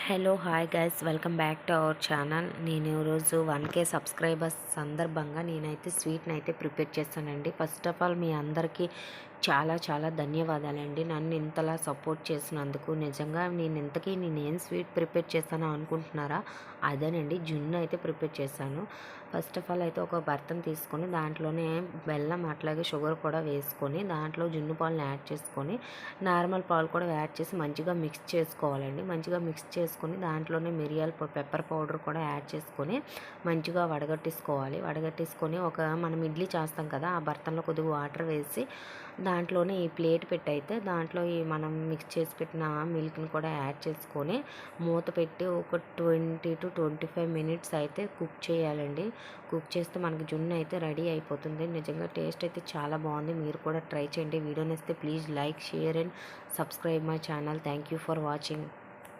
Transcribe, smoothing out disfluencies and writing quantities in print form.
Hello hi guys, welcome back to our channel. నేను ఈరోజు 1K subscribers సందర్భంగా నేనైతే స్వీట్ని అయితే ప్రిపేర్ చేస్తానండి. ఫస్ట్ ఆఫ్ ఆల్ మీ అందరికీ చాలా చాలా ధన్యవాదాలండి నన్ను ఇంతలా సపోర్ట్ చేసినందుకు. నిజంగా నేనేం స్వీట్ ప్రిపేర్ చేస్తానో అనుకుంటున్నారా? అదేనండి, జున్ను అయితే ప్రిపేర్ చేశాను. ఫస్ట్ ఆఫ్ ఆల్ అయితే ఒక బర్తన్ తీసుకొని దాంట్లోనే బెల్లం అట్లాగే షుగర్ కూడా వేసుకొని దాంట్లో జున్ను పాలను యాడ్ చేసుకొని నార్మల్ పాలు కూడా యాడ్ చేసి మంచిగా మిక్స్ చేసుకోవాలండి. మంచిగా మిక్స్ చేసుకొని దాంట్లోనే మిరియాల పెప్పర్ పౌడర్ కూడా యాడ్ చేసుకొని మంచిగా వడగట్టేసుకొని మనం ఇడ్లీ చేస్తాం కదా, ఆ బర్తన్లో కొద్దిగా వాటర్ వేసి దాంట్లోనే ఈ ప్లేట్ అయితే దాంట్లో ఈ మనం మిక్స్ చేసి పెట్టిన మిల్క్ని కూడా యాడ్ చేసుకొని మూత పెట్టి ఒక 20 to 25 మినిట్స్ అయితే కుక్ చేయాలండి. కుక్ చేస్తే మనకి జున్ను అయితే రెడీ అయిపోతుంది. నిజంగా టేస్ట్ అయితే చాలా బాగుంది. మీరు కూడా ట్రై చేయండి. వీడియో నచ్చితే please like, share and subscribe my channel. Thank you for watching.